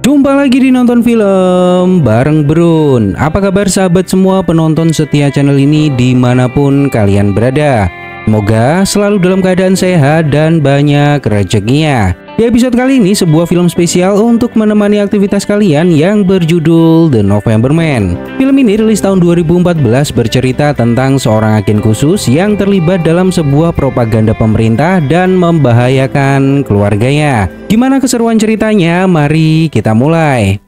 Jumpa lagi di Nonton Film bareng Brun. Apa kabar sahabat semua penonton setia channel ini dimanapun kalian berada? Semoga selalu dalam keadaan sehat dan banyak rezekinya. Di episode kali ini sebuah film spesial untuk menemani aktivitas kalian yang berjudul The November Man. Film ini rilis tahun 2014 bercerita tentang seorang agen khusus yang terlibat dalam sebuah propaganda pemerintah dan membahayakan keluarganya. Gimana keseruan ceritanya? Mari kita mulai.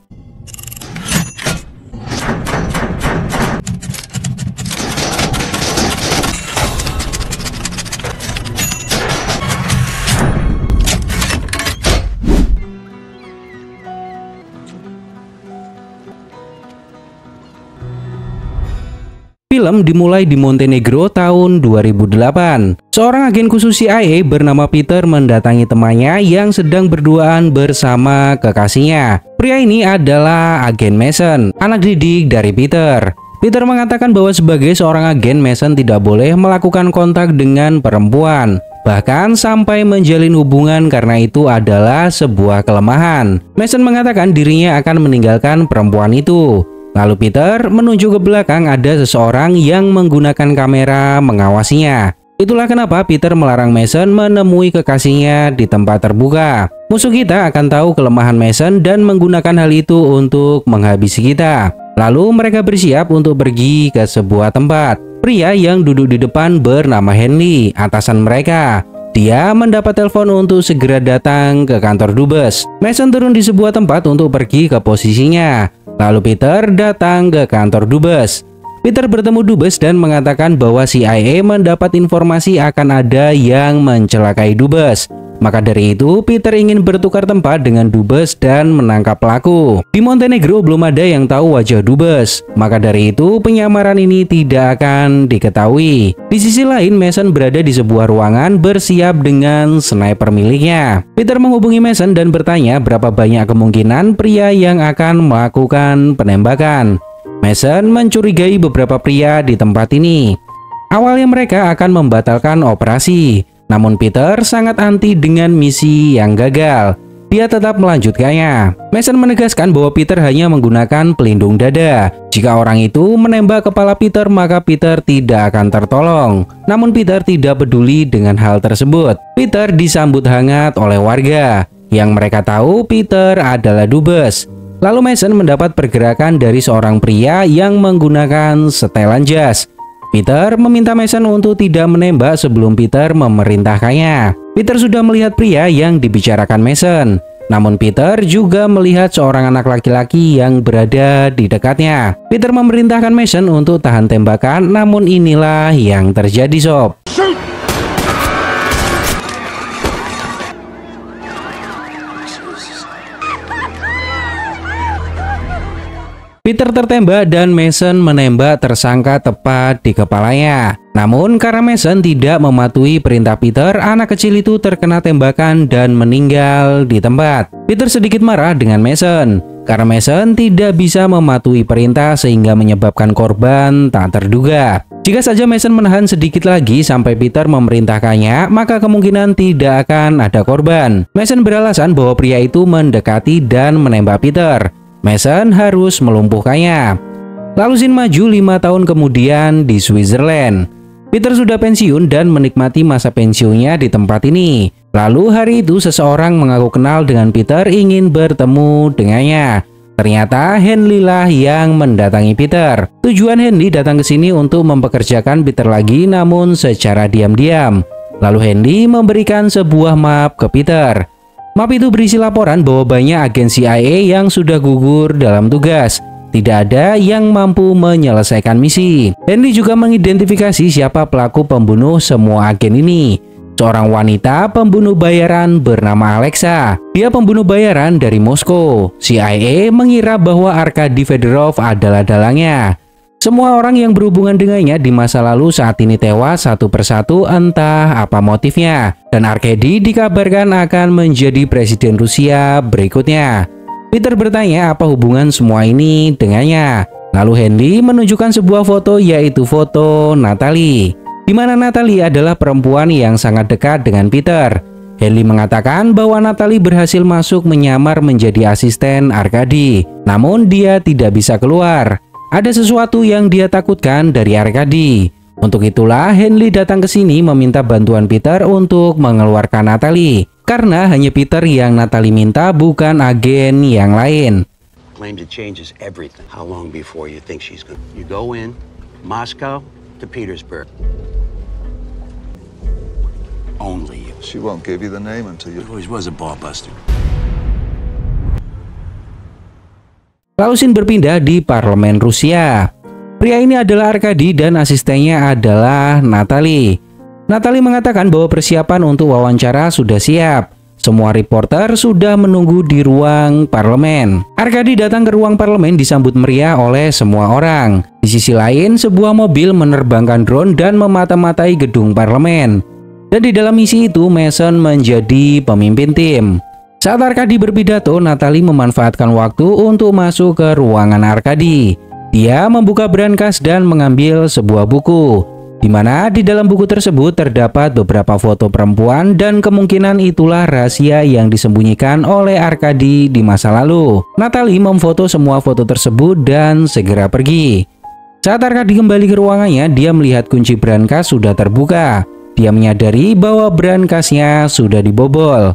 Film dimulai di Montenegro tahun 2008. Seorang agen khusus CIA bernama Peter mendatangi temannya yang sedang berduaan bersama kekasihnya. Pria ini adalah agen Mason, anak didik dari Peter. Peter mengatakan bahwa sebagai seorang agen, Mason tidak boleh melakukan kontak dengan perempuan, bahkan sampai menjalin hubungan karena itu adalah sebuah kelemahan. Mason mengatakan dirinya akan meninggalkan perempuan itu. Lalu Peter menunjuk ke belakang ada seseorang yang menggunakan kamera mengawasinya. Itulah kenapa Peter melarang Mason menemui kekasihnya di tempat terbuka. Musuh kita akan tahu kelemahan Mason dan menggunakan hal itu untuk menghabisi kita. Lalu mereka bersiap untuk pergi ke sebuah tempat. Pria yang duduk di depan bernama Henley, atasan mereka. Dia mendapat telepon untuk segera datang ke kantor dubes. Mason turun di sebuah tempat untuk pergi ke posisinya. Lalu Peter datang ke kantor dubes. Peter bertemu dubes dan mengatakan bahwa CIA mendapat informasi akan ada yang mencelakai dubes. Maka dari itu Peter ingin bertukar tempat dengan dubes dan menangkap pelaku. Di Montenegro belum ada yang tahu wajah dubes. Maka dari itu penyamaran ini tidak akan diketahui. Di sisi lain Mason berada di sebuah ruangan bersiap dengan sniper miliknya. Peter menghubungi Mason dan bertanya berapa banyak kemungkinan pria yang akan melakukan penembakan. Mason mencurigai beberapa pria di tempat ini. Awalnya mereka akan membatalkan operasi. Namun Peter sangat anti dengan misi yang gagal. Dia tetap melanjutkannya. Mason menegaskan bahwa Peter hanya menggunakan pelindung dada. Jika orang itu menembak kepala Peter, maka Peter tidak akan tertolong. Namun Peter tidak peduli dengan hal tersebut. Peter disambut hangat oleh warga. Yang mereka tahu Peter adalah dubes. Lalu Mason mendapat pergerakan dari seorang pria yang menggunakan setelan jas. Peter meminta Mason untuk tidak menembak sebelum Peter memerintahkannya. Peter sudah melihat pria yang dibicarakan Mason. Namun Peter juga melihat seorang anak laki-laki yang berada di dekatnya. Peter memerintahkan Mason untuk tahan tembakan, namun inilah yang terjadi sob. Peter tertembak dan Mason menembak tersangka tepat di kepalanya. Namun karena Mason tidak mematuhi perintah Peter, anak kecil itu terkena tembakan dan meninggal di tempat. Peter sedikit marah dengan Mason karena Mason tidak bisa mematuhi perintah sehingga menyebabkan korban tak terduga. Jika saja Mason menahan sedikit lagi sampai Peter memerintahkannya, maka kemungkinan tidak akan ada korban. Mason beralasan bahwa pria itu mendekati dan menembak Peter. Mason harus melumpuhkannya. Lalu scene maju 5 tahun kemudian di Switzerland. Peter sudah pensiun dan menikmati masa pensiunnya di tempat ini. Lalu hari itu seseorang mengaku kenal dengan Peter ingin bertemu dengannya. Ternyata Henley lah yang mendatangi Peter. Tujuan Henley datang ke sini untuk mempekerjakan Peter lagi, namun secara diam-diam. Lalu Henley memberikan sebuah map ke Peter. Map itu berisi laporan bahwa banyak agen CIA yang sudah gugur dalam tugas. Tidak ada yang mampu menyelesaikan misi. Henry juga mengidentifikasi siapa pelaku pembunuh semua agen ini. Seorang wanita pembunuh bayaran bernama Alexa. Dia pembunuh bayaran dari Moskow. CIA mengira bahwa Arkady Fedorov adalah dalangnya. Semua orang yang berhubungan dengannya di masa lalu saat ini tewas satu persatu, entah apa motifnya. Dan Arkady dikabarkan akan menjadi presiden Rusia berikutnya. Peter bertanya apa hubungan semua ini dengannya. Lalu Henley menunjukkan sebuah foto, yaitu foto Natalie. Di mana Natalie adalah perempuan yang sangat dekat dengan Peter. Henley mengatakan bahwa Natalie berhasil masuk menyamar menjadi asisten Arkady, namun dia tidak bisa keluar. Ada sesuatu yang dia takutkan dari Arkady. Untuk itulah Henley datang ke sini meminta bantuan Peter untuk mengeluarkan Natalie, karena hanya Peter yang Natalie minta, bukan agen yang lain. Claimed it changes everything. How long before you think she's going? You go in Moscow to Petersburg. Only you. She won't give you the name until you... Always was a ball buster. Lalu scene berpindah di parlemen Rusia. Pria ini adalah Arkady dan asistennya adalah Natalie. Natalie mengatakan bahwa persiapan untuk wawancara sudah siap. Semua reporter sudah menunggu di ruang parlemen. Arkady datang ke ruang parlemen disambut meriah oleh semua orang. Di sisi lain, sebuah mobil menerbangkan drone dan memata-matai gedung parlemen. Dan di dalam misi itu, Mason menjadi pemimpin tim. Saat Arkady berpidato, Natalie memanfaatkan waktu untuk masuk ke ruangan Arkady. Dia membuka brankas dan mengambil sebuah buku, di mana di dalam buku tersebut terdapat beberapa foto perempuan dan kemungkinan itulah rahasia yang disembunyikan oleh Arkady di masa lalu. Natalie memfoto semua foto tersebut dan segera pergi. Saat Arkady kembali ke ruangannya, dia melihat kunci brankas sudah terbuka. Dia menyadari bahwa brankasnya sudah dibobol.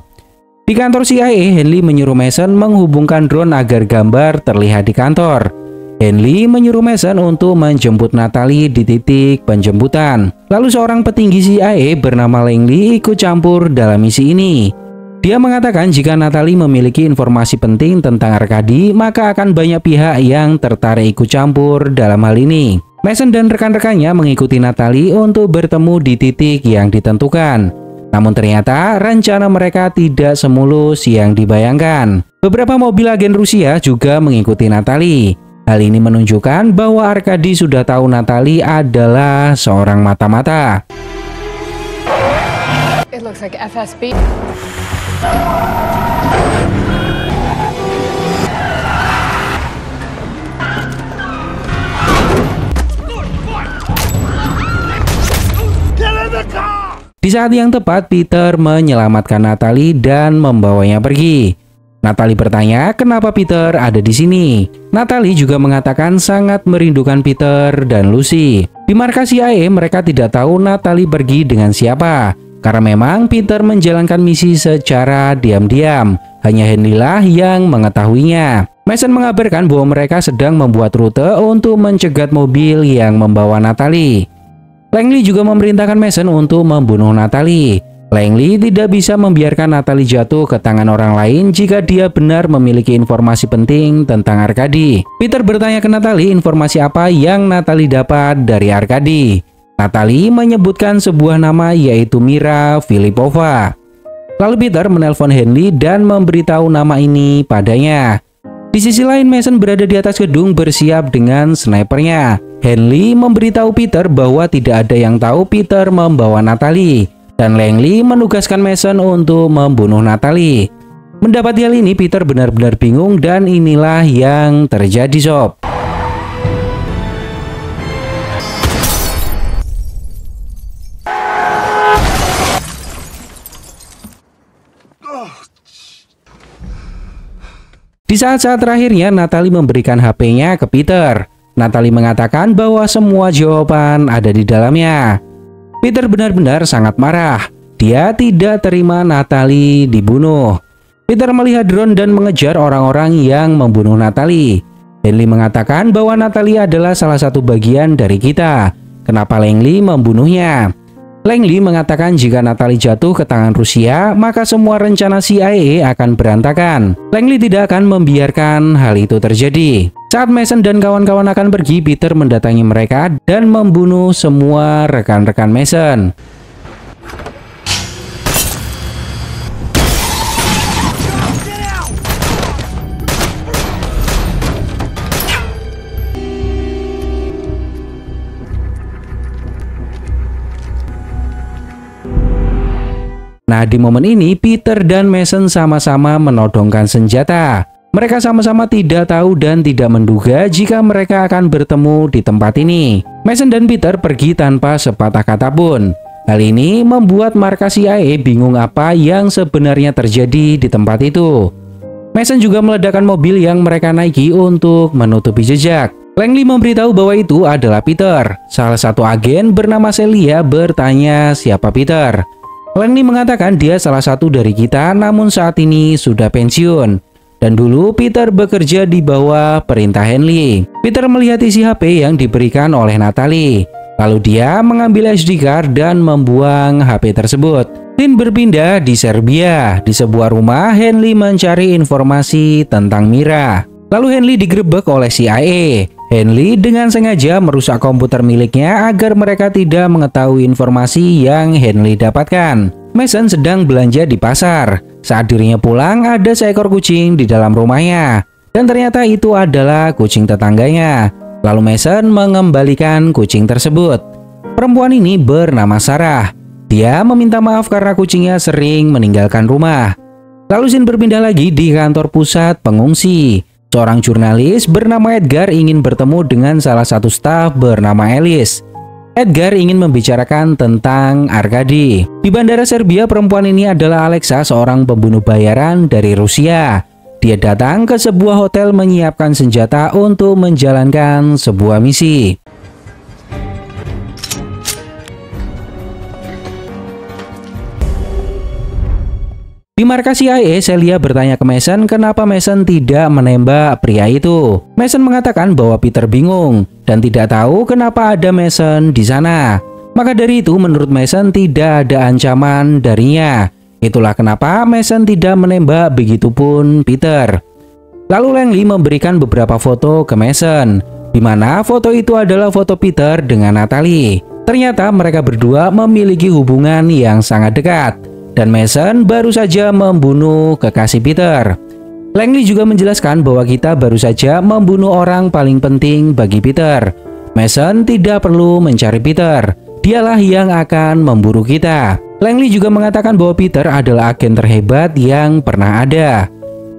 Di kantor CIA, Henley menyuruh Mason menghubungkan drone agar gambar terlihat di kantor. Henley menyuruh Mason untuk menjemput Natalie di titik penjemputan. Lalu seorang petinggi CIA bernama Langley ikut campur dalam misi ini. Dia mengatakan jika Natalie memiliki informasi penting tentang Arkady, maka akan banyak pihak yang tertarik ikut campur dalam hal ini. Mason dan rekan-rekannya mengikuti Natalie untuk bertemu di titik yang ditentukan. Namun ternyata rencana mereka tidak semulus yang dibayangkan. Beberapa mobil agen Rusia juga mengikuti Natalie. Hal ini menunjukkan bahwa Arkady sudah tahu Natalie adalah seorang mata-mata. It looks like FSB. Di saat yang tepat, Peter menyelamatkan Natalie dan membawanya pergi. Natalie bertanya kenapa Peter ada di sini. Natalie juga mengatakan sangat merindukan Peter dan Lucy. Di markas CIA mereka tidak tahu Natalie pergi dengan siapa, karena memang Peter menjalankan misi secara diam-diam. Hanya Henley lah yang mengetahuinya. Mason mengabarkan bahwa mereka sedang membuat rute untuk mencegat mobil yang membawa Natalie. Langley juga memerintahkan Mason untuk membunuh Natalie. Langley tidak bisa membiarkan Natalie jatuh ke tangan orang lain jika dia benar memiliki informasi penting tentang Arkady. Peter bertanya ke Natalie informasi apa yang Natalie dapat dari Arkady. Natalie menyebutkan sebuah nama yaitu Mira Filipova. Lalu Peter menelpon Henley dan memberitahu nama ini padanya. Di sisi lain, Mason berada di atas gedung bersiap dengan snipernya. Henley memberitahu Peter bahwa tidak ada yang tahu Peter membawa Natalie. Dan Langley menugaskan Mason untuk membunuh Natalie. Mendapat hal ini, Peter benar-benar bingung dan inilah yang terjadi, sob. Di saat-saat terakhirnya, Natalie memberikan HP-nya ke Peter. Natalie mengatakan bahwa semua jawaban ada di dalamnya. Peter benar-benar sangat marah. Dia tidak terima Natalie dibunuh. Peter melihat drone dan mengejar orang-orang yang membunuh Natalie. Henley mengatakan bahwa Natalie adalah salah satu bagian dari kita. Kenapa Langley membunuhnya? Langley mengatakan jika Natalie jatuh ke tangan Rusia, maka semua rencana CIA akan berantakan. Langley tidak akan membiarkan hal itu terjadi. Saat Mason dan kawan-kawan akan pergi, Peter mendatangi mereka dan membunuh semua rekan-rekan Mason. Nah, di momen ini Peter dan Mason sama-sama menodongkan senjata. Mereka sama-sama tidak tahu dan tidak menduga jika mereka akan bertemu di tempat ini. Mason dan Peter pergi tanpa sepatah kata pun. Hal ini membuat markas CIA bingung apa yang sebenarnya terjadi di tempat itu. Mason juga meledakkan mobil yang mereka naiki untuk menutupi jejak. Langley memberitahu bahwa itu adalah Peter. Salah satu agen bernama Celia bertanya siapa Peter. Langley mengatakan dia salah satu dari kita, namun saat ini sudah pensiun. Dan dulu Peter bekerja di bawah perintah Henley. Peter melihat isi HP yang diberikan oleh Natalie. Lalu dia mengambil SD card dan membuang HP tersebut. Scene berpindah di Serbia. Di sebuah rumah, Henley mencari informasi tentang Mira. Lalu Henley digerebek oleh CIA. Henley dengan sengaja merusak komputer miliknya agar mereka tidak mengetahui informasi yang Henley dapatkan. Mason sedang belanja di pasar. Saat dirinya pulang, ada seekor kucing di dalam rumahnya. Dan ternyata itu adalah kucing tetangganya. Lalu Mason mengembalikan kucing tersebut. Perempuan ini bernama Sarah. Dia meminta maaf karena kucingnya sering meninggalkan rumah. Lalu scene berpindah lagi di kantor pusat pengungsi. Seorang jurnalis bernama Edgar ingin bertemu dengan salah satu staf bernama Alice. Edgar ingin membicarakan tentang Arkady. Di bandara Serbia, perempuan ini adalah Alexa, seorang pembunuh bayaran dari Rusia. Dia datang ke sebuah hotel menyiapkan senjata untuk menjalankan sebuah misi. Di markas CIA, Celia bertanya ke Mason kenapa Mason tidak menembak pria itu. Mason mengatakan bahwa Peter bingung dan tidak tahu kenapa ada Mason di sana. Maka dari itu menurut Mason tidak ada ancaman darinya. Itulah kenapa Mason tidak menembak, begitupun Peter. Lalu Langley memberikan beberapa foto ke Mason, di mana foto itu adalah foto Peter dengan Natalie. Ternyata mereka berdua memiliki hubungan yang sangat dekat. Dan Mason baru saja membunuh kekasih Peter. Langley juga menjelaskan bahwa kita baru saja membunuh orang paling penting bagi Peter. Mason tidak perlu mencari Peter. Dialah yang akan memburu kita. Langley juga mengatakan bahwa Peter adalah agen terhebat yang pernah ada.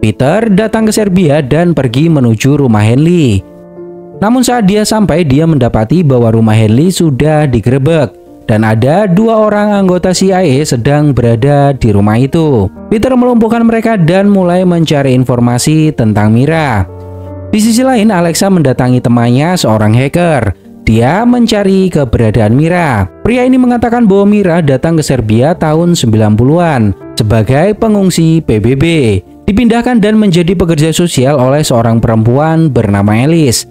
Peter datang ke Serbia dan pergi menuju rumah Henley. Namun saat dia sampai, dia mendapati bahwa rumah Henley sudah digerebek. Dan ada 2 orang anggota CIA sedang berada di rumah itu. Peter melumpuhkan mereka dan mulai mencari informasi tentang Mira. Di sisi lain, Alexa mendatangi temannya, seorang hacker. Dia mencari keberadaan Mira. Pria ini mengatakan bahwa Mira datang ke Serbia tahun 90-an sebagai pengungsi PBB. Dipindahkan dan menjadi pekerja sosial oleh seorang perempuan bernama Alice.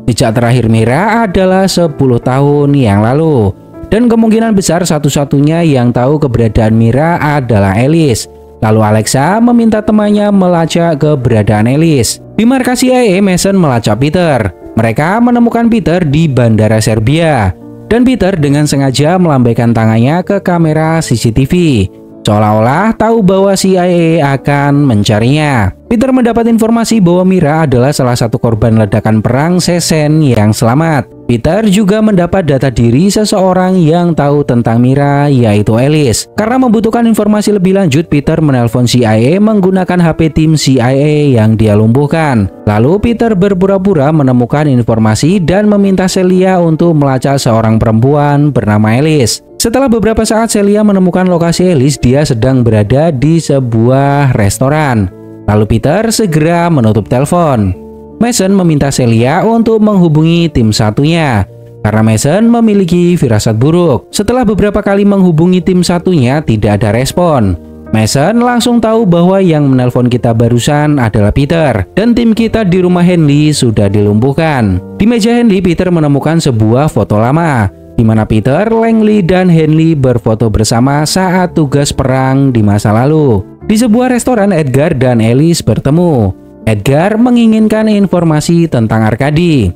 Jejak terakhir Mira adalah 10 tahun yang lalu. Dan kemungkinan besar satu-satunya yang tahu keberadaan Mira adalah Alice. Lalu Alexa meminta temannya melacak keberadaan Alice. Di markas CIA, Mason melacak Peter. Mereka menemukan Peter di bandara Serbia. Dan Peter dengan sengaja melambaikan tangannya ke kamera CCTV. Seolah-olah tahu bahwa CIA akan mencarinya. Peter mendapat informasi bahwa Mira adalah salah satu korban ledakan perang Chechen yang selamat. Peter juga mendapat data diri seseorang yang tahu tentang Mira, yaitu Alice. Karena membutuhkan informasi lebih lanjut, Peter menelpon CIA menggunakan HP tim CIA yang dia lumpuhkan. Lalu Peter berpura-pura menemukan informasi dan meminta Celia untuk melacak seorang perempuan bernama Alice. Setelah beberapa saat Celia menemukan lokasi Alice, dia sedang berada di sebuah restoran. Lalu Peter segera menutup telepon. Mason meminta Celia untuk menghubungi tim satunya karena Mason memiliki firasat buruk. Setelah beberapa kali menghubungi tim satunya tidak ada respon. Mason langsung tahu bahwa yang menelpon kita barusan adalah Peter dan tim kita di rumah Henley sudah dilumpuhkan. Di meja Henley, Peter menemukan sebuah foto lama di mana Peter, Langley, dan Henley berfoto bersama saat tugas perang di masa lalu. Di sebuah restoran, Edgar dan Alice bertemu. Edgar menginginkan informasi tentang Arkady.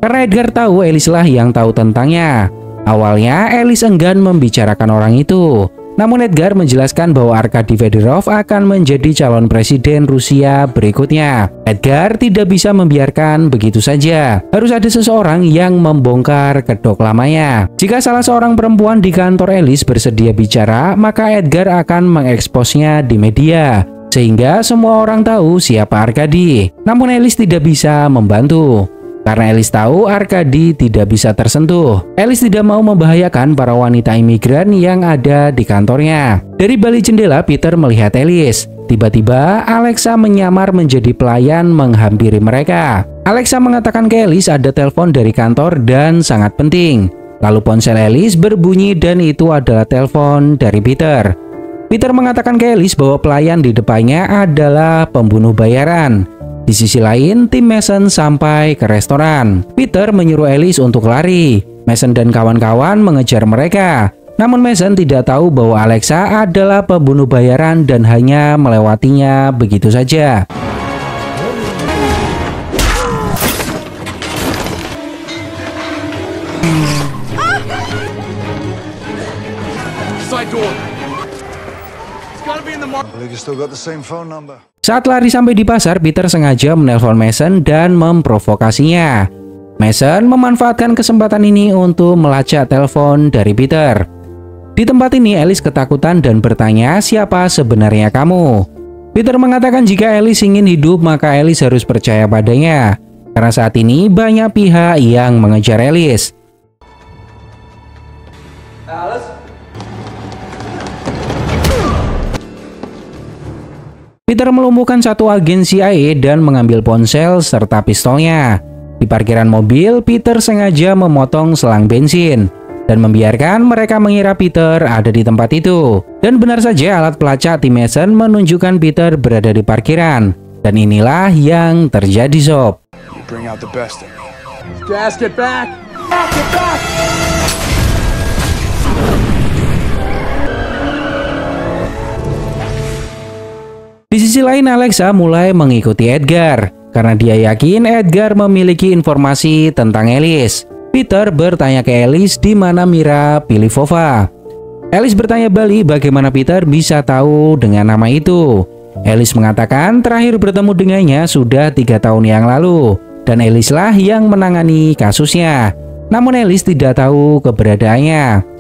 Karena Edgar tahu Alice lah yang tahu tentangnya. Awalnya Alice enggan membicarakan orang itu. Namun Edgar menjelaskan bahwa Arkady Fedorov akan menjadi calon presiden Rusia berikutnya. Edgar tidak bisa membiarkan begitu saja. Harus ada seseorang yang membongkar kedok lamanya. Jika salah seorang perempuan di kantor Alice bersedia bicara, maka Edgar akan mengeksposnya di media. Sehingga semua orang tahu siapa Arkady. Namun Alice tidak bisa membantu. Karena Alice tahu Arkady tidak bisa tersentuh. Alice tidak mau membahayakan para wanita imigran yang ada di kantornya. Dari balik jendela, Peter melihat Alice. Tiba-tiba, Alexa menyamar menjadi pelayan menghampiri mereka. Alexa mengatakan ke Alice ada telepon dari kantor dan sangat penting. Lalu ponsel Alice berbunyi dan itu adalah telepon dari Peter. Peter mengatakan ke Alice bahwa pelayan di depannya adalah pembunuh bayaran. Di sisi lain, tim Mason sampai ke restoran. Peter menyuruh Alice untuk lari. Mason dan kawan-kawan mengejar mereka. Namun Mason tidak tahu bahwa Alexa adalah pembunuh bayaran dan hanya melewatinya begitu saja. Saat lari sampai di pasar, Peter sengaja menelpon Mason dan memprovokasinya. Mason memanfaatkan kesempatan ini untuk melacak telepon dari Peter. Di tempat ini, Alice ketakutan dan bertanya, "Siapa sebenarnya kamu?" Peter mengatakan jika Alice ingin hidup, maka Alice harus percaya padanya. Karena saat ini banyak pihak yang mengejar Alice. Peter melumpuhkan satu agen CIA dan mengambil ponsel serta pistolnya. Di parkiran mobil, Peter sengaja memotong selang bensin dan membiarkan mereka mengira Peter ada di tempat itu. Dan benar saja alat pelacak tim Mason menunjukkan Peter berada di parkiran. Dan inilah yang terjadi, Sob. Di sisi lain, Alexa mulai mengikuti Edgar karena dia yakin Edgar memiliki informasi tentang Alice. Peter bertanya ke Alice di mana Mira Pilivova. Alice bertanya balik bagaimana Peter bisa tahu dengan nama itu. Alice mengatakan terakhir bertemu dengannya sudah 3 tahun yang lalu dan Alice lah yang menangani kasusnya. Namun Alice tidak tahu keberadaannya.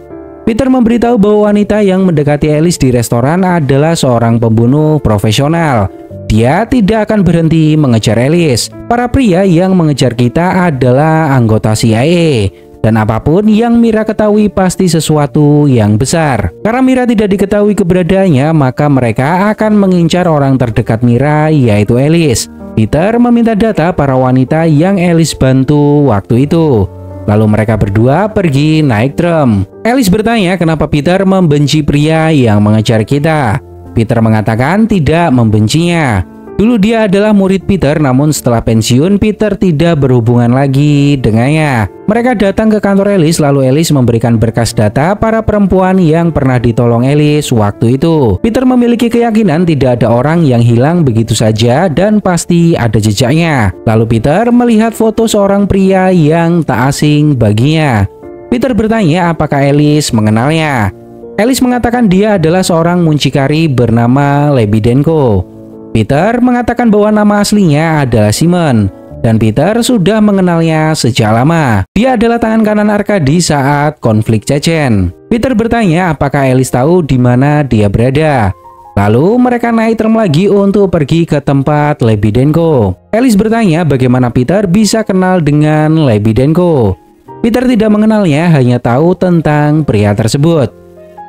Peter memberitahu bahwa wanita yang mendekati Alice di restoran adalah seorang pembunuh profesional. Dia tidak akan berhenti mengejar Alice. Para pria yang mengejar kita adalah anggota CIA. Dan apapun yang Mira ketahui pasti sesuatu yang besar. Karena Mira tidak diketahui keberadaannya, maka mereka akan mengincar orang terdekat Mira, yaitu Alice. Peter meminta data para wanita yang Alice bantu waktu itu. Lalu mereka berdua pergi naik tram. Alice bertanya kenapa Peter membenci pria yang mengejar kita. Peter mengatakan tidak membencinya. Dulu dia adalah murid Peter, namun setelah pensiun Peter tidak berhubungan lagi dengannya. Mereka datang ke kantor Alice, lalu Alice memberikan berkas data para perempuan yang pernah ditolong Alice waktu itu. Peter memiliki keyakinan tidak ada orang yang hilang begitu saja dan pasti ada jejaknya. Lalu Peter melihat foto seorang pria yang tak asing baginya. Peter bertanya apakah Alice mengenalnya. Alice mengatakan dia adalah seorang muncikari bernama Lebedenko. Peter mengatakan bahwa nama aslinya adalah Simon, dan Peter sudah mengenalnya sejak lama. Dia adalah tangan kanan Arkady saat konflik Chechen. Peter bertanya apakah Alice tahu di mana dia berada. Lalu mereka naik tram lagi untuk pergi ke tempat Lebedenko. Alice bertanya bagaimana Peter bisa kenal dengan Lebedenko. Peter tidak mengenalnya, hanya tahu tentang pria tersebut.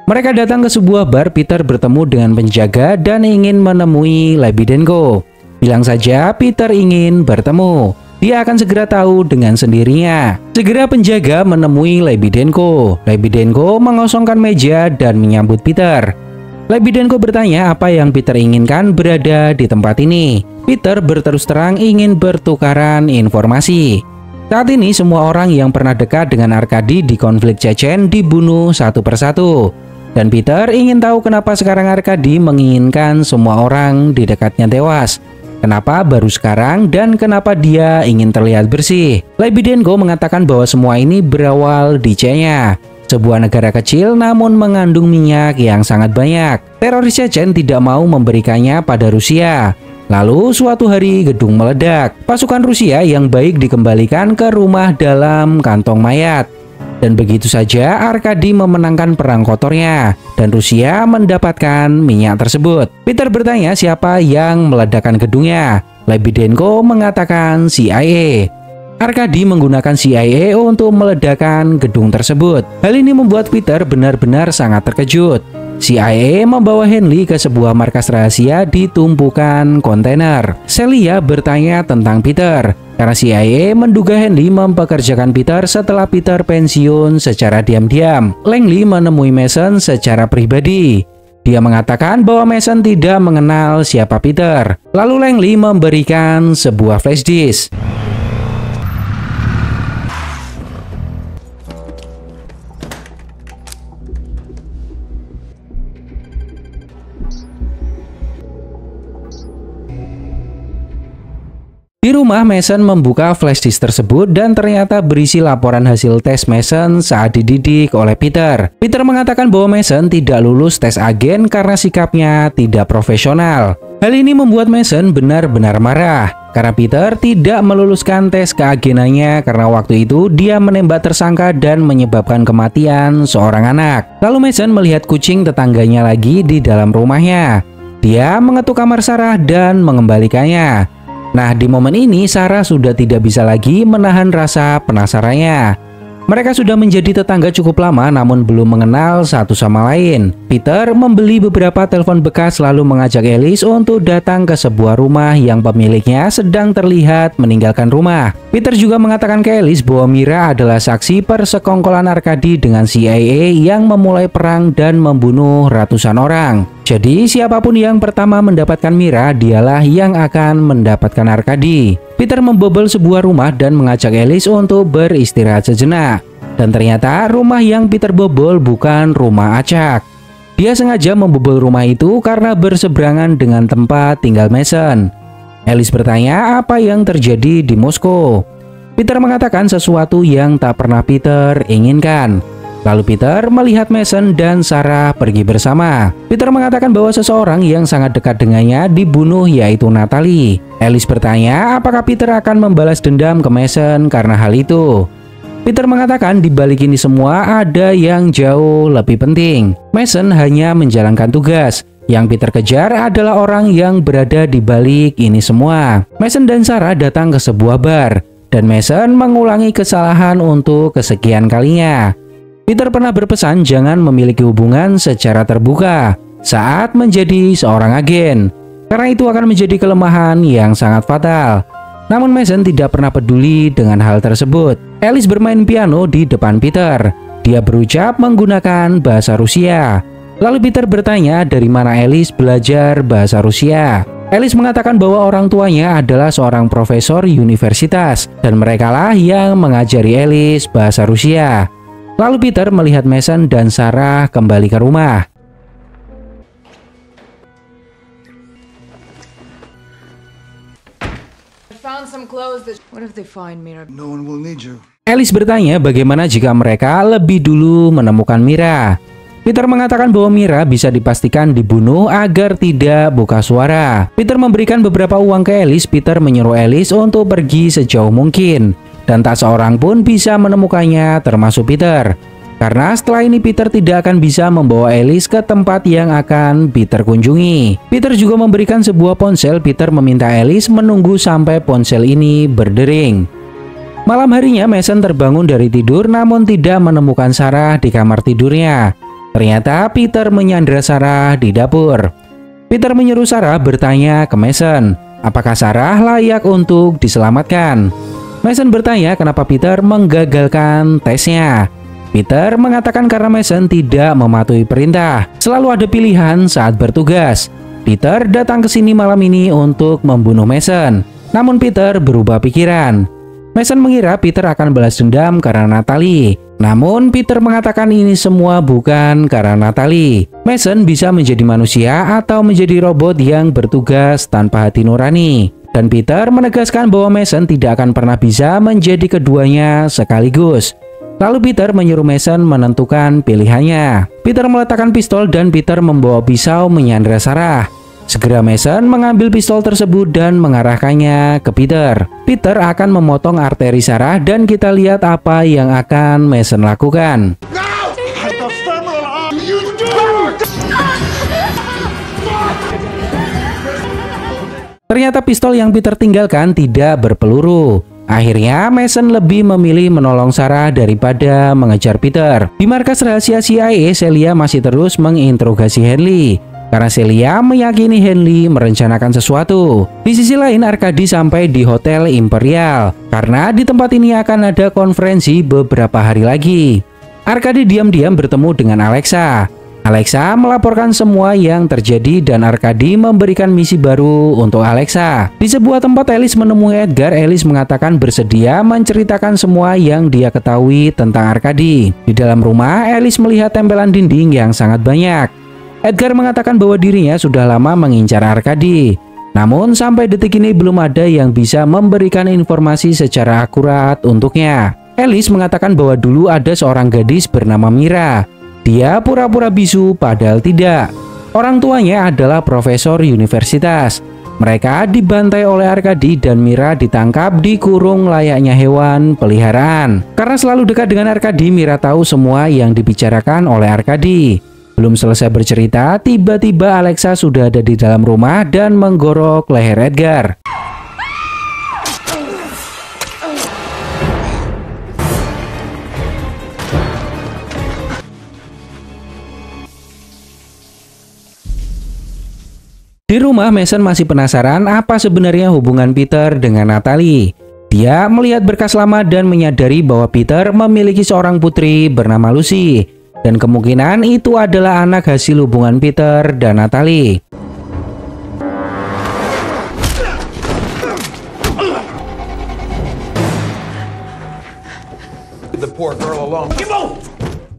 Mereka datang ke sebuah bar. Peter bertemu dengan penjaga dan ingin menemui Lebedenko. Bilang saja Peter ingin bertemu. Dia akan segera tahu dengan sendirinya. Segera penjaga menemui Lebedenko. Lebedenko mengosongkan meja dan menyambut Peter. Lebedenko bertanya apa yang Peter inginkan berada di tempat ini. Peter berterus terang ingin bertukaran informasi. Saat ini semua orang yang pernah dekat dengan Arkady di konflik Chechen dibunuh satu persatu. Dan Peter ingin tahu kenapa sekarang Arkady menginginkan semua orang di dekatnya tewas. Kenapa baru sekarang dan kenapa dia ingin terlihat bersih. Lebedenko mengatakan bahwa semua ini berawal di Chechnya, sebuah negara kecil namun mengandung minyak yang sangat banyak. Teroris Chechen tidak mau memberikannya pada Rusia. Lalu suatu hari gedung meledak. Pasukan Rusia yang baik dikembalikan ke rumah dalam kantong mayat. Dan begitu saja Arkady memenangkan perang kotornya dan Rusia mendapatkan minyak tersebut. Peter bertanya siapa yang meledakkan gedungnya. Lebedenko mengatakan CIA. Arkady menggunakan CIA untuk meledakkan gedung tersebut. Hal ini membuat Peter benar-benar sangat terkejut. CIA membawa Henley ke sebuah markas rahasia di tumpukan kontainer. Celia bertanya tentang Peter, karena CIA menduga Henley mempekerjakan Peter setelah Peter pensiun secara diam-diam. Langley menemui Mason secara pribadi. Dia mengatakan bahwa Mason tidak mengenal siapa Peter. Lalu Langley memberikan sebuah flash disk. Di rumah, Mason membuka flash disk tersebut dan ternyata berisi laporan hasil tes Mason saat dididik oleh Peter. Peter mengatakan bahwa Mason tidak lulus tes agen karena sikapnya tidak profesional. Hal ini membuat Mason benar-benar marah karena Peter tidak meluluskan tes keagenannya karena waktu itu dia menembak tersangka dan menyebabkan kematian seorang anak. Lalu Mason melihat kucing tetangganya lagi di dalam rumahnya. Dia mengetuk kamar Sarah dan mengembalikannya. Nah, di momen ini Sarah sudah tidak bisa lagi menahan rasa penasarannya. Mereka sudah menjadi tetangga cukup lama namun belum mengenal satu sama lain. Peter membeli beberapa telepon bekas lalu mengajak Alice untuk datang ke sebuah rumah yang pemiliknya sedang terlihat meninggalkan rumah. Peter juga mengatakan ke Alice bahwa Mira adalah saksi persekongkolan Arkady dengan CIA yang memulai perang dan membunuh ratusan orang. Jadi siapapun yang pertama mendapatkan Mira, dialah yang akan mendapatkan Arkady. Peter membobol sebuah rumah dan mengajak Alice untuk beristirahat sejenak. Dan ternyata rumah yang Peter bobol bukan rumah acak. Dia sengaja membobol rumah itu karena berseberangan dengan tempat tinggal Mason. Alice bertanya apa yang terjadi di Moskow. Peter mengatakan sesuatu yang tak pernah Peter inginkan. Lalu Peter melihat Mason dan Sarah pergi bersama. Peter mengatakan bahwa seseorang yang sangat dekat dengannya dibunuh, yaitu Natalie. Alice bertanya apakah Peter akan membalas dendam ke Mason karena hal itu. Peter mengatakan di balik ini semua ada yang jauh lebih penting. Mason hanya menjalankan tugas. Yang Peter kejar adalah orang yang berada di balik ini semua. Mason dan Sarah datang ke sebuah bar. Dan Mason mengulangi kesalahan untuk kesekian kalinya. Peter pernah berpesan jangan memiliki hubungan secara terbuka saat menjadi seorang agen, karena itu akan menjadi kelemahan yang sangat fatal. Namun Mason tidak pernah peduli dengan hal tersebut. Alice bermain piano di depan Peter. Dia berucap menggunakan bahasa Rusia. Lalu Peter bertanya dari mana Alice belajar bahasa Rusia. Alice mengatakan bahwa orang tuanya adalah seorang profesor universitas dan merekalah yang mengajari Alice bahasa Rusia. Lalu Peter melihat Mason dan Sarah kembali ke rumah. Alice bertanya bagaimana jika mereka lebih dulu menemukan Mira. Peter mengatakan bahwa Mira bisa dipastikan dibunuh agar tidak buka suara. Peter memberikan beberapa uang ke Alice. Peter menyuruh Alice untuk pergi sejauh mungkin. Dan tak seorang pun bisa menemukannya termasuk Peter. Karena setelah ini Peter tidak akan bisa membawa Alice ke tempat yang akan Peter kunjungi. Peter juga memberikan sebuah ponsel. Peter meminta Alice menunggu sampai ponsel ini berdering. Malam harinya Mason terbangun dari tidur namun tidak menemukan Sarah di kamar tidurnya. Ternyata Peter menyandra Sarah di dapur. Peter menyuruh Sarah bertanya ke Mason, apakah Sarah layak untuk diselamatkan. Mason bertanya kenapa Peter menggagalkan tesnya. Peter mengatakan karena Mason tidak mematuhi perintah. Selalu ada pilihan saat bertugas. Peter datang ke sini malam ini untuk membunuh Mason. Namun Peter berubah pikiran. Mason mengira Peter akan balas dendam karena Natalie. Namun Peter mengatakan ini semua bukan karena Natalie. Mason bisa menjadi manusia atau menjadi robot yang bertugas tanpa hati nurani. Dan Peter menegaskan bahwa Mason tidak akan pernah bisa menjadi keduanya sekaligus. Lalu Peter menyuruh Mason menentukan pilihannya. Peter meletakkan pistol dan Peter membawa pisau menyandra Sarah. Segera Mason mengambil pistol tersebut dan mengarahkannya ke Peter. Peter akan memotong arteri Sarah dan kita lihat apa yang akan Mason lakukan. Ternyata pistol yang Peter tinggalkan tidak berpeluru. Akhirnya Mason lebih memilih menolong Sarah daripada mengejar Peter. Di markas rahasia CIA, Celia masih terus menginterogasi Henley karena Celia meyakini Henley merencanakan sesuatu. Di sisi lain, Arkady sampai di Hotel Imperial karena di tempat ini akan ada konferensi beberapa hari lagi. Arkady diam-diam bertemu dengan Alexa. Alexa melaporkan semua yang terjadi dan Arkady memberikan misi baru untuk Alexa. Di sebuah tempat Alice menemui Edgar. Alice mengatakan bersedia menceritakan semua yang dia ketahui tentang Arkady. Di dalam rumah, Alice melihat tempelan dinding yang sangat banyak. Edgar mengatakan bahwa dirinya sudah lama mengincar Arkady. Namun sampai detik ini belum ada yang bisa memberikan informasi secara akurat untuknya. Alice mengatakan bahwa dulu ada seorang gadis bernama Mira. Dia pura-pura bisu padahal tidak. Orang tuanya adalah profesor universitas. Mereka dibantai oleh Arkady dan Mira ditangkap dikurung layaknya hewan peliharaan. Karena selalu dekat dengan Arkady, Mira tahu semua yang dibicarakan oleh Arkady. Belum selesai bercerita, tiba-tiba Alexa sudah ada di dalam rumah dan menggorok leher Edgar. Di rumah, Mason masih penasaran apa sebenarnya hubungan Peter dengan Natalie. Dia melihat berkas lama dan menyadari bahwa Peter memiliki seorang putri bernama Lucy. Dan kemungkinan itu adalah anak hasil hubungan Peter dan Natalie.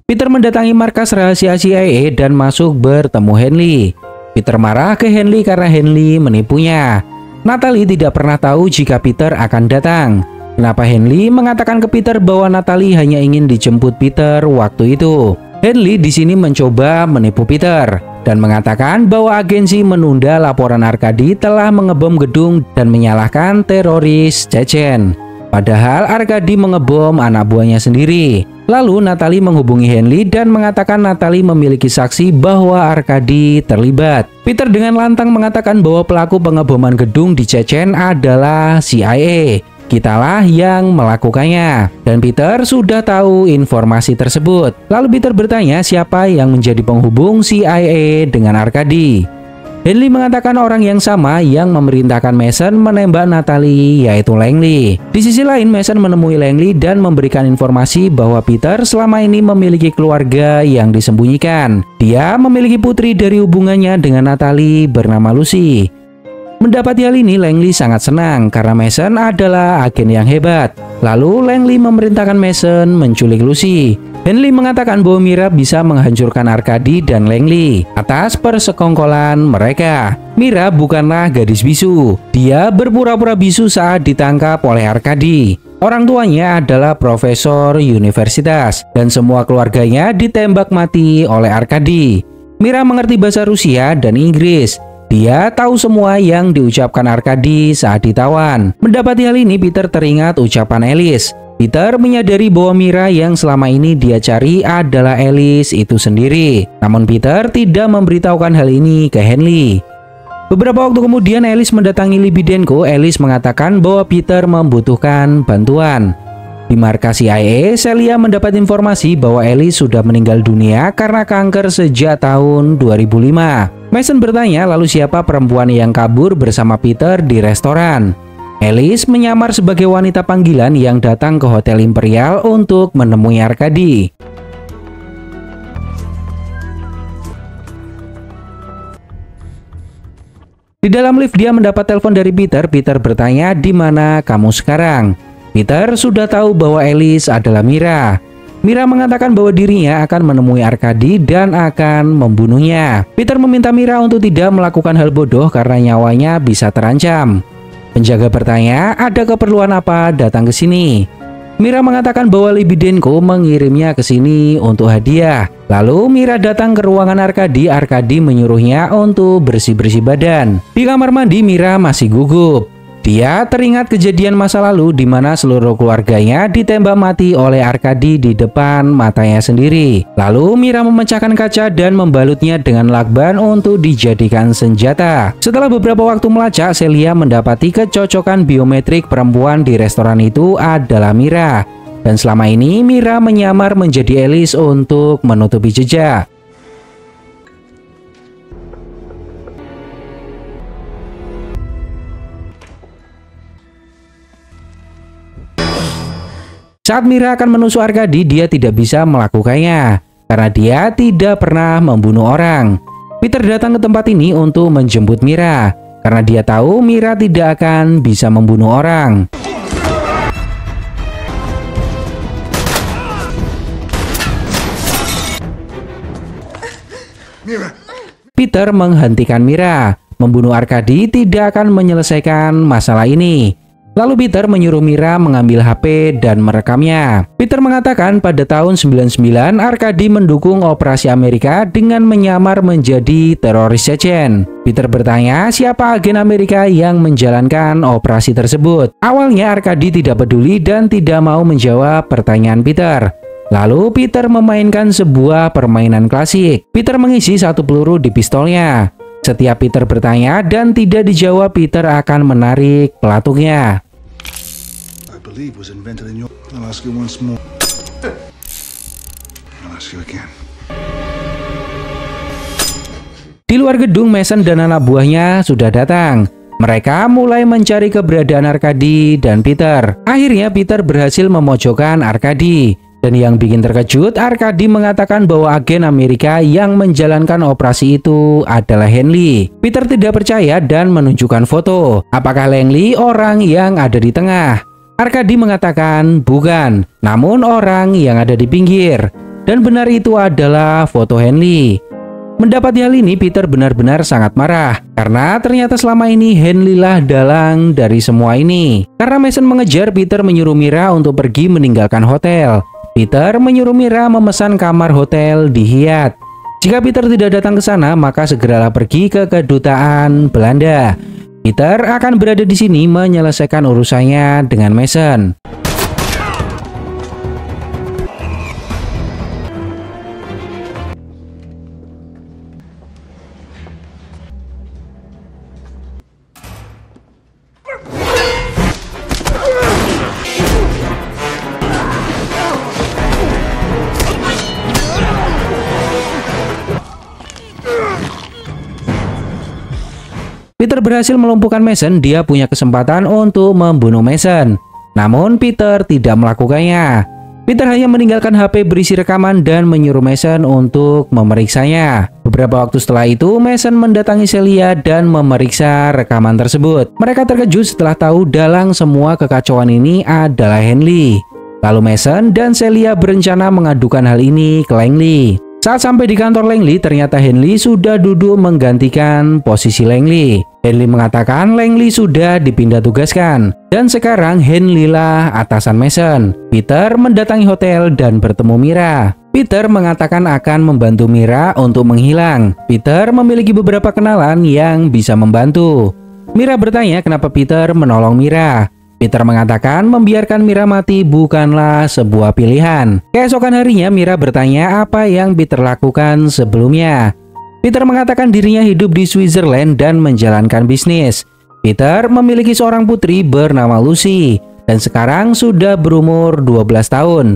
Peter mendatangi markas rahasia CIA dan masuk bertemu Henley. Peter marah ke Henley karena Henley menipunya. Natalie tidak pernah tahu jika Peter akan datang. Kenapa Henley mengatakan ke Peter bahwa Natalie hanya ingin dijemput Peter waktu itu? Henley di sini mencoba menipu Peter dan mengatakan bahwa agensi menunda laporan Arkady telah mengebom gedung dan menyalahkan teroris Chechen. Padahal Arkady mengebom anak buahnya sendiri. Lalu Natalie menghubungi Henley dan mengatakan Natalie memiliki saksi bahwa Arkady terlibat. Peter dengan lantang mengatakan bahwa pelaku pengeboman gedung di Chechen adalah CIA. Kitalah yang melakukannya. Dan Peter sudah tahu informasi tersebut. Lalu Peter bertanya siapa yang menjadi penghubung CIA dengan Arkady. Henley mengatakan orang yang sama yang memerintahkan Mason menembak Natalie, yaitu Langley. Di sisi lain, Mason menemui Langley dan memberikan informasi bahwa Peter selama ini memiliki keluarga yang disembunyikan. Dia memiliki putri dari hubungannya dengan Natalie bernama Lucy. Mendapati hal ini, Langley sangat senang karena Mason adalah agen yang hebat. Lalu Langley memerintahkan Mason menculik Lucy. Henley mengatakan bahwa Mira bisa menghancurkan Arkady dan Langley atas persekongkolan mereka. Mira bukanlah gadis bisu. Dia berpura-pura bisu saat ditangkap oleh Arkady. Orang tuanya adalah profesor universitas dan semua keluarganya ditembak mati oleh Arkady. Mira mengerti bahasa Rusia dan Inggris. Dia tahu semua yang diucapkan Arkady saat ditawan. Mendapati hal ini, Peter teringat ucapan Alice. Peter menyadari bahwa Mira yang selama ini dia cari adalah Alice itu sendiri. Namun Peter tidak memberitahukan hal ini ke Henley. Beberapa waktu kemudian Alice mendatangi Libidenko. Alice mengatakan bahwa Peter membutuhkan bantuan. Di markas CIA, Celia mendapat informasi bahwa Alice sudah meninggal dunia karena kanker sejak tahun 2005. Mason bertanya lalu siapa perempuan yang kabur bersama Peter di restoran. Alice menyamar sebagai wanita panggilan yang datang ke Hotel Imperial untuk menemui Arkady. Di dalam lift dia mendapat telepon dari Peter. Peter bertanya, "Di mana kamu sekarang?" Peter sudah tahu bahwa Alice adalah Mira. Mira mengatakan bahwa dirinya akan menemui Arkady dan akan membunuhnya. Peter meminta Mira untuk tidak melakukan hal bodoh karena nyawanya bisa terancam. Penjaga bertanya, ada keperluan apa datang ke sini? Mira mengatakan bahwa Libidenko mengirimnya ke sini untuk hadiah. Lalu Mira datang ke ruangan Arkady. Arkady menyuruhnya untuk bersih-bersih badan. Di kamar mandi, Mira masih gugup. Dia teringat kejadian masa lalu di mana seluruh keluarganya ditembak mati oleh Arkady di depan matanya sendiri. Lalu Mira memecahkan kaca dan membalutnya dengan lakban untuk dijadikan senjata. Setelah beberapa waktu melacak, Celia mendapati kecocokan biometrik perempuan di restoran itu adalah Mira. Dan selama ini Mira menyamar menjadi Alice untuk menutupi jejak. Saat Mira akan menusuk Arkady, dia tidak bisa melakukannya karena dia tidak pernah membunuh orang. Peter datang ke tempat ini untuk menjemput Mira karena dia tahu Mira tidak akan bisa membunuh orang. Peter menghentikan Mira. Membunuh Arkady tidak akan menyelesaikan masalah ini. Lalu Peter menyuruh Mira mengambil HP dan merekamnya. Peter mengatakan pada tahun 99 Arkady mendukung operasi Amerika dengan menyamar menjadi teroris Chechen. Peter bertanya siapa agen Amerika yang menjalankan operasi tersebut. Awalnya Arkady tidak peduli dan tidak mau menjawab pertanyaan Peter. Lalu Peter memainkan sebuah permainan klasik. Peter mengisi satu peluru di pistolnya. Setiap Peter bertanya dan tidak dijawab, Peter akan menarik pelatungnya. Di luar gedung, Mason dan anak buahnya sudah datang. Mereka mulai mencari keberadaan Arkady dan Peter. Akhirnya Peter berhasil memojokkan Arkady. Dan yang bikin terkejut, Arkady mengatakan bahwa agen Amerika yang menjalankan operasi itu adalah Henley. Peter tidak percaya dan menunjukkan foto. Apakah Langley orang yang ada di tengah? Arkady mengatakan bukan, namun orang yang ada di pinggir. Dan benar itu adalah foto Henley. Mendapat hal ini, Peter benar-benar sangat marah. Karena ternyata selama ini Henley lah dalang dari semua ini. Karena Mason mengejar, Peter menyuruh Mira untuk pergi meninggalkan hotel. Peter menyuruh Mira memesan kamar hotel di Hyatt. Jika Peter tidak datang ke sana, maka segeralah pergi ke kedutaan Belanda. Peter akan berada di sini menyelesaikan urusannya dengan Mason. Peter berhasil melumpuhkan Mason. Dia punya kesempatan untuk membunuh Mason. Namun Peter tidak melakukannya. Peter hanya meninggalkan HP berisi rekaman dan menyuruh Mason untuk memeriksanya. Beberapa waktu setelah itu, Mason mendatangi Celia dan memeriksa rekaman tersebut. Mereka terkejut setelah tahu dalang semua kekacauan ini adalah Henley. Lalu Mason dan Celia berencana mengadukan hal ini ke Langley. Saat sampai di kantor Langley, ternyata Henley sudah duduk menggantikan posisi Langley. Henley mengatakan Langley sudah dipindah tugaskan. Dan sekarang Henley lah atasan Mason. Peter mendatangi hotel dan bertemu Mira. Peter mengatakan akan membantu Mira untuk menghilang. Peter memiliki beberapa kenalan yang bisa membantu. Mira bertanya kenapa Peter menolong Mira. Peter mengatakan membiarkan Mira mati bukanlah sebuah pilihan. Keesokan harinya Mira bertanya apa yang Peter lakukan sebelumnya. Peter mengatakan dirinya hidup di Switzerland dan menjalankan bisnis. Peter memiliki seorang putri bernama Lucy dan sekarang sudah berumur 12 tahun.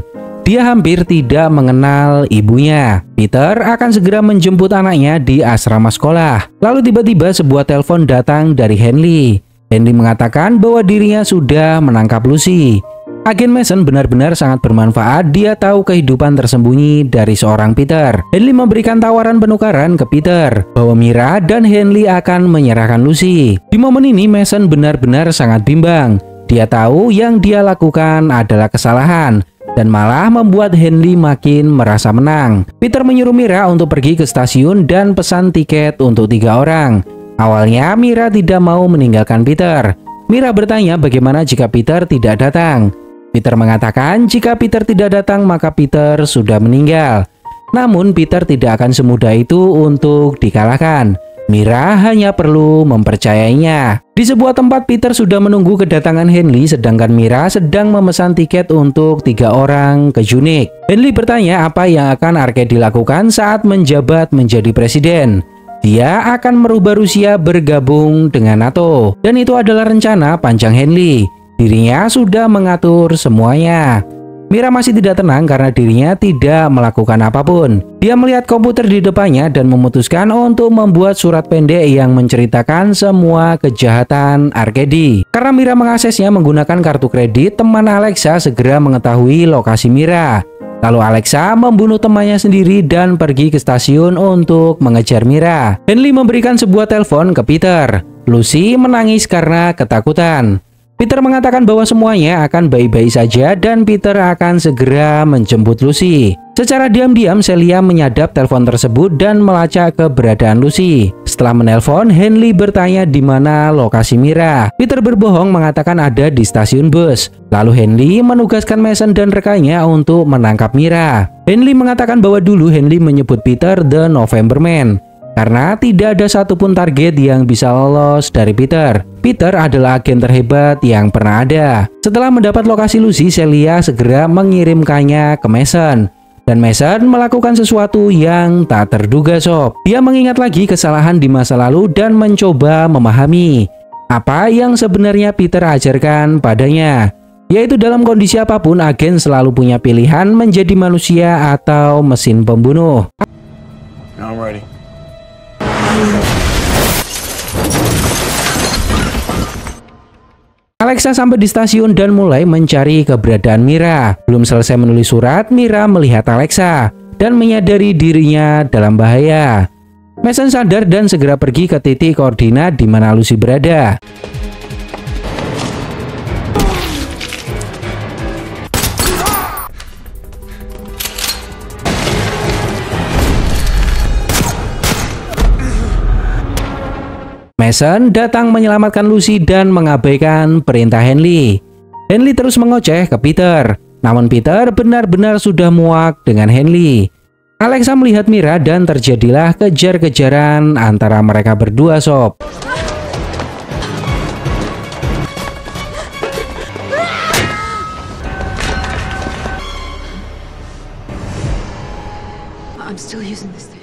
Dia hampir tidak mengenal ibunya. Peter akan segera menjemput anaknya di asrama sekolah. Lalu tiba-tiba sebuah telepon datang dari Henley. Henley mengatakan bahwa dirinya sudah menangkap Lucy. Agen Mason benar-benar sangat bermanfaat. Dia tahu kehidupan tersembunyi dari seorang Peter. Henley memberikan tawaran penukaran ke Peter bahwa Mira dan Henley akan menyerahkan Lucy. Di momen ini Mason benar-benar sangat bimbang. Dia tahu yang dia lakukan adalah kesalahan dan malah membuat Henley makin merasa menang. Peter menyuruh Mira untuk pergi ke stasiun dan pesan tiket untuk 3 orang. Awalnya Mira tidak mau meninggalkan Peter. Mira bertanya bagaimana jika Peter tidak datang. Peter mengatakan jika Peter tidak datang maka Peter sudah meninggal. Namun Peter tidak akan semudah itu untuk dikalahkan. Mira hanya perlu mempercayainya. Di sebuah tempat, Peter sudah menunggu kedatangan Henley, sedangkan Mira sedang memesan tiket untuk 3 orang ke Junik. Henley bertanya apa yang akan Arkady lakukan saat menjabat menjadi presiden. Dia akan merubah Rusia bergabung dengan NATO, dan itu adalah rencana panjang Henley. Dirinya sudah mengatur semuanya. Mira masih tidak tenang karena dirinya tidak melakukan apapun. Dia melihat komputer di depannya dan memutuskan untuk membuat surat pendek yang menceritakan semua kejahatan Arkady. Karena Mira mengaksesnya menggunakan kartu kredit, teman Alexa segera mengetahui lokasi Mira. Lalu Alexa membunuh temannya sendiri dan pergi ke stasiun untuk mengejar Mira. Henley memberikan sebuah telepon ke Peter. Lucy menangis karena ketakutan. Peter mengatakan bahwa semuanya akan baik-baik saja dan Peter akan segera menjemput Lucy. Secara diam-diam Celia menyadap telepon tersebut dan melacak keberadaan Lucy. Setelah menelpon, Henley bertanya di mana lokasi Mira. Peter berbohong mengatakan ada di stasiun bus. Lalu Henley menugaskan Mason dan rekannya untuk menangkap Mira. Henley mengatakan bahwa dulu Henley menyebut Peter The November Man karena tidak ada satupun target yang bisa lolos dari Peter. Peter adalah agen terhebat yang pernah ada. Setelah mendapat lokasi Lucy, Celia segera mengirimkannya ke Mason. Dan Mason melakukan sesuatu yang tak terduga sob. Dia mengingat lagi kesalahan di masa lalu dan mencoba memahami apa yang sebenarnya Peter ajarkan padanya. Yaitu dalam kondisi apapun, agen selalu punya pilihan menjadi manusia atau mesin pembunuh. I'm ready. Alexa sampai di stasiun dan mulai mencari keberadaan Mira. Belum selesai menulis surat, Mira melihat Alexa dan menyadari dirinya dalam bahaya. Mason sadar dan segera pergi ke titik koordinat di mana Lucy berada. Mason datang menyelamatkan Lucy dan mengabaikan perintah Henley. Henley terus mengoceh ke Peter, namun Peter benar-benar sudah muak dengan Henley. Alexa melihat Mira dan terjadilah kejar-kejaran antara mereka berdua sob. I'm still using this station.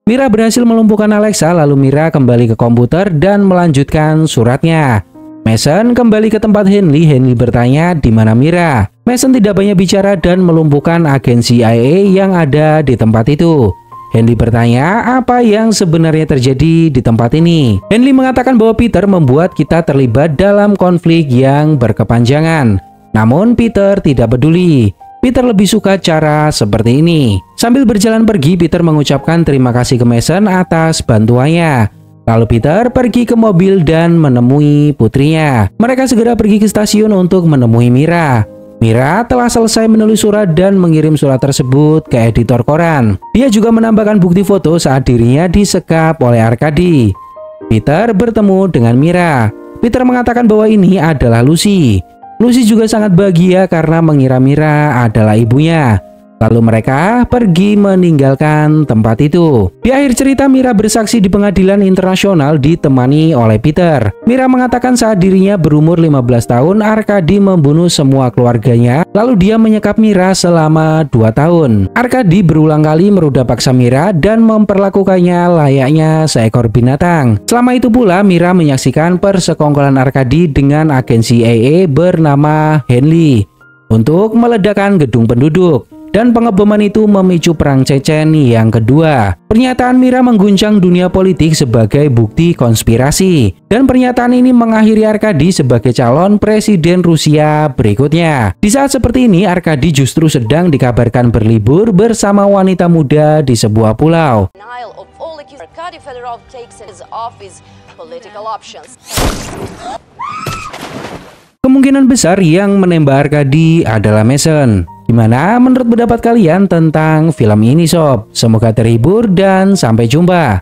Mira berhasil melumpuhkan Alexa, lalu Mira kembali ke komputer dan melanjutkan suratnya. Mason kembali ke tempat Henley. Henley bertanya di mana Mira. Mason tidak banyak bicara dan melumpuhkan agen CIA yang ada di tempat itu. Henley bertanya apa yang sebenarnya terjadi di tempat ini. Henley mengatakan bahwa Peter membuat kita terlibat dalam konflik yang berkepanjangan. Namun Peter tidak peduli. Peter lebih suka cara seperti ini. Sambil berjalan pergi, Peter mengucapkan terima kasih ke Mason atas bantuannya. Lalu Peter pergi ke mobil dan menemui putrinya. Mereka segera pergi ke stasiun untuk menemui Mira. Mira telah selesai menulis surat dan mengirim surat tersebut ke editor koran. Dia juga menambahkan bukti foto saat dirinya disekap oleh Arkady. Peter bertemu dengan Mira. Peter mengatakan bahwa ini adalah Lucy. Lucy juga sangat bahagia karena mengira Mira adalah ibunya. Lalu mereka pergi meninggalkan tempat itu. Di akhir cerita, Mira bersaksi di pengadilan internasional ditemani oleh Peter. Mira mengatakan saat dirinya berumur 15 tahun, Arkady membunuh semua keluarganya. Lalu dia menyekap Mira selama 2 tahun. Arkady berulang kali meruda paksa Mira dan memperlakukannya layaknya seekor binatang. Selama itu pula, Mira menyaksikan persekongkolan Arkady dengan agen CIA bernama Henley untuk meledakkan gedung penduduk. Dan pengeboman itu memicu perang Chechen yang kedua. Pernyataan Mira mengguncang dunia politik sebagai bukti konspirasi. Dan pernyataan ini mengakhiri Arkady sebagai calon presiden Rusia berikutnya. Di saat seperti ini, Arkady justru sedang dikabarkan berlibur bersama wanita muda di sebuah pulau. Kemungkinan besar yang menembak Arkady adalah Mason. Gimana menurut pendapat kalian tentang film ini sob? Semoga terhibur dan sampai jumpa.